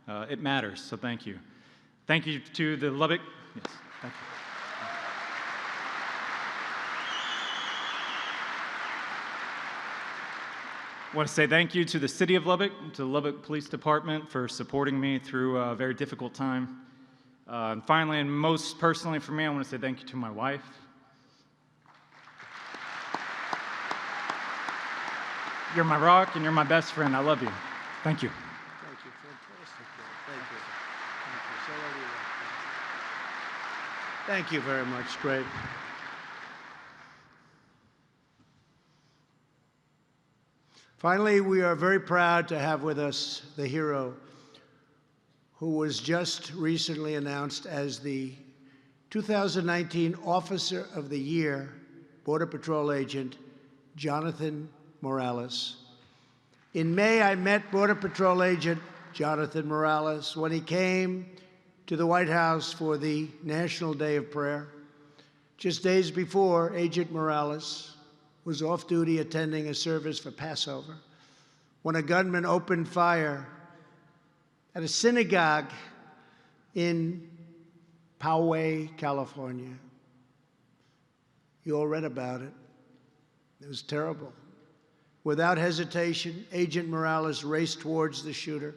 It matters, so thank you. Thank you to the Lubbock. Yes, thank you. I want to say thank you to the City of Lubbock, to the Lubbock Police Department for supporting me through a very difficult time. And finally, and most personally for me, I want to say thank you to my wife. You're my rock and you're my best friend. I love you. Thank you. Thank you. Fantastic. Thank you. Thank you. So are you. Thank you very much. Great. Finally, we are very proud to have with us the hero who was just recently announced as the 2019 Officer of the Year, Border Patrol Agent Jonathan Morales. In May, I met Border Patrol Agent Jonathan Morales when he came to the White House for the National Day of Prayer. Just days before, Agent Morales was off duty attending a service for Passover when a gunman opened fire at a synagogue in Poway, California. You all read about it. It was terrible. Without hesitation, Agent Morales raced towards the shooter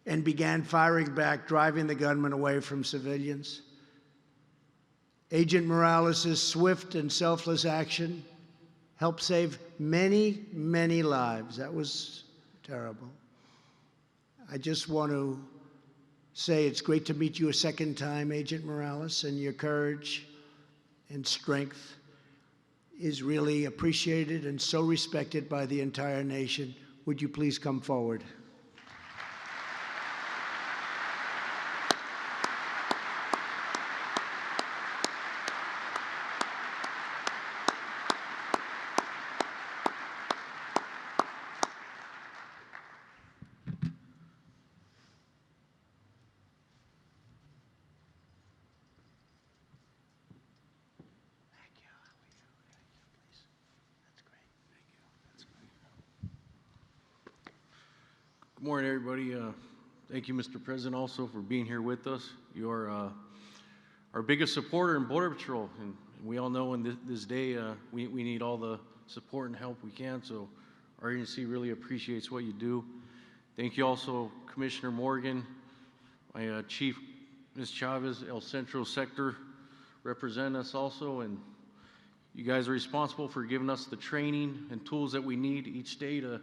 and began firing back, driving the gunman away from civilians. Agent Morales' swift and selfless action helped save many, many lives. That was terrible. I just want to say it's great to meet you a second time, Agent Morales, and your courage and strength is really appreciated and so respected by the entire nation. Would you please come forward? Good morning, everybody. Thank you, Mr. President, also for being here with us. You are our biggest supporter in Border Patrol, and we all know in this day we need all the support and help we can, so our agency really appreciates what you do. Thank you also, Commissioner Morgan, my Chief, Ms. Chavez, El Centro Sector, represent us also, and you guys are responsible for giving us the training and tools that we need each day to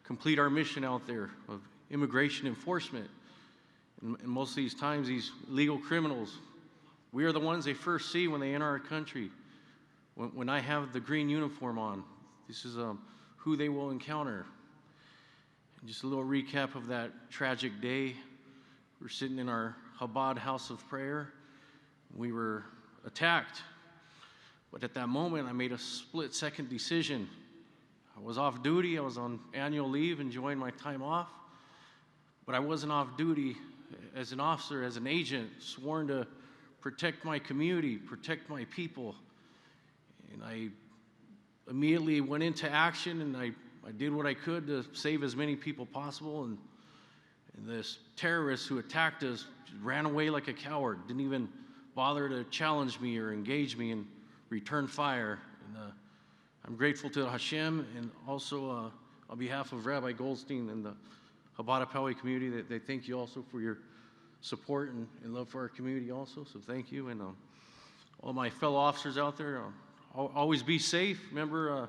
complete our mission out there of immigration enforcement. And most of these times, these legal criminals, we are the ones they first see when they enter our country. When I have the green uniform on, this is who they will encounter. And just a little recap of that tragic day. We're sitting in our Chabad house of prayer. We were attacked. But at that moment, I made a split-second decision. I was off duty, I was on annual leave, enjoying my time off, but I wasn't off duty as an officer, as an agent, sworn to protect my community, protect my people. And I immediately went into action, and I did what I could to save as many people possible, and this terrorist who attacked us ran away like a coward, didn't even bother to challenge me or engage me and return fire. And, I'm grateful to Hashem, and also on behalf of Rabbi Goldstein and the Chabad Poway community, that they thank you also for your support and love for our community also, so thank you. And all my fellow officers out there, always be safe. Remember,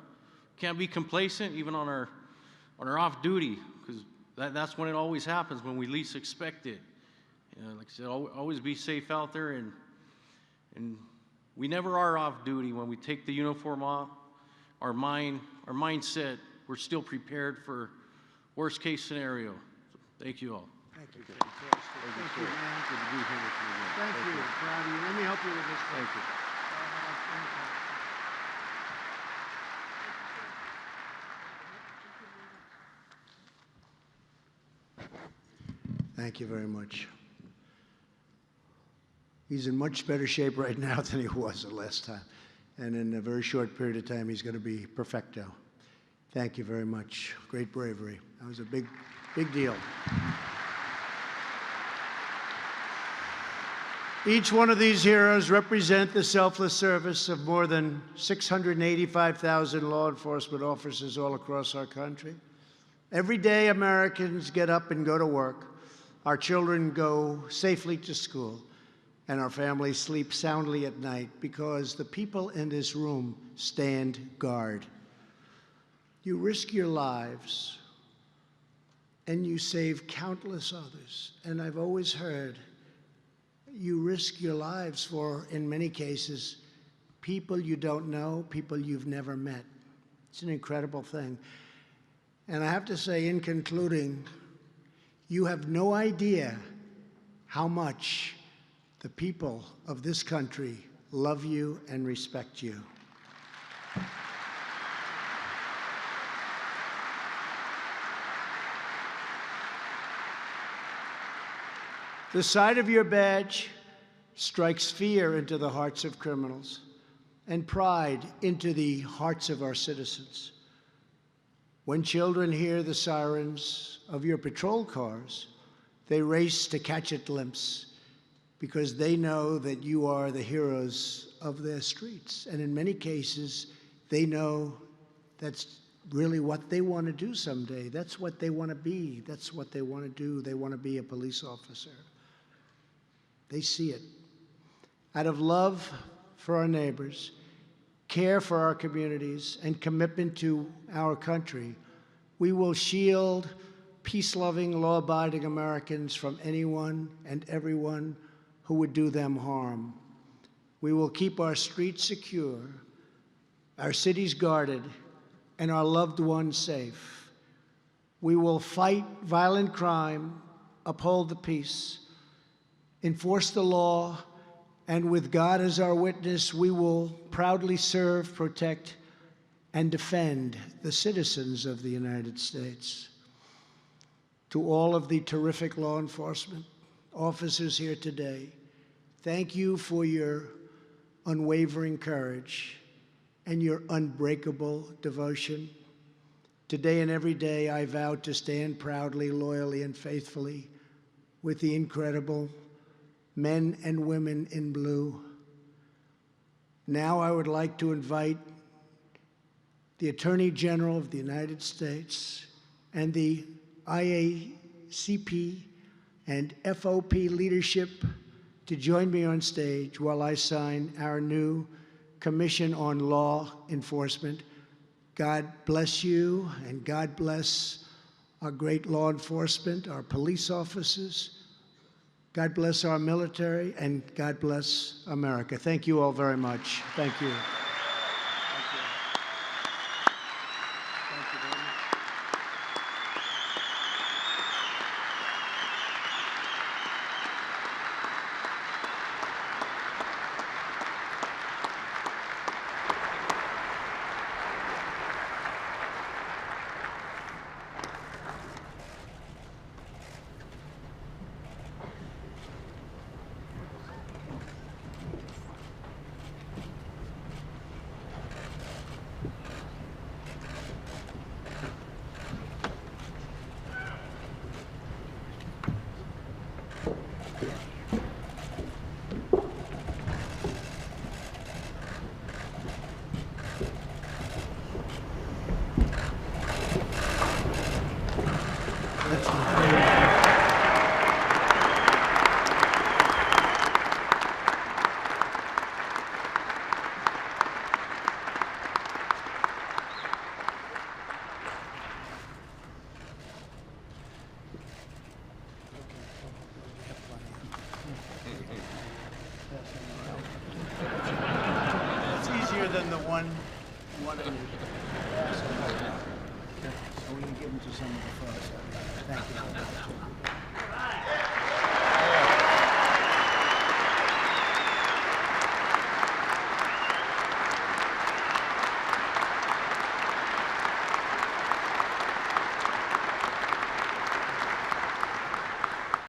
can't be complacent even on our off duty, because that's when it always happens, when we least expect it. Like I said, always be safe out there, and we never are off duty. When we take the uniform off, our mindset, we're still prepared for worst case scenario. So thank you all. Thank you. Thank you, man. Good to be here with you again. Thank you. Proud of you. Let me help you with this. Thank you. Thank you very much. He's in much better shape right now than he was the last time. And in a very short period of time, he's going to be perfecto. Thank you very much. Great bravery. That was a big, big deal. Each one of these heroes represent the selfless service of more than 685,000 law enforcement officers all across our country. Every day, Americans get up and go to work. Our children go safely to school, and our families sleep soundly at night because the people in this room stand guard. You risk your lives, and you save countless others. And I've always heard you risk your lives for, in many cases, people you don't know, people you've never met. It's an incredible thing. And I have to say, in concluding, you have no idea how much the people of this country love you and respect you. The sight of your badge strikes fear into the hearts of criminals and pride into the hearts of our citizens. When children hear the sirens of your patrol cars, they race to catch a glimpse because they know that you are the heroes of their streets. And in many cases, they know that's really what they want to do someday. That's what they want to be. That's what they want to do. They want to be a police officer. They see it. Out of love for our neighbors, care for our communities, and commitment to our country, we will shield peace-loving, law-abiding Americans from anyone and everyone who would do them harm. We will keep our streets secure, our cities guarded, and our loved ones safe. We will fight violent crime, uphold the peace, enforce the law, and with God as our witness, we will proudly serve, protect, and defend the citizens of the United States. To all of the terrific law enforcement officers here today, thank you for your unwavering courage and your unbreakable devotion. Today and every day, I vow to stand proudly, loyally, and faithfully with the incredible men and women in blue. Now I would like to invite the Attorney General of the United States and the IACP and FOP leadership to join me on stage while I sign our new Commission on Law Enforcement. God bless you, and God bless our great law enforcement, our police officers. God bless our military, and God bless America. Thank you all very much. Thank you. It's easier than the one in your basket. So we can give them to someone first. Thank you.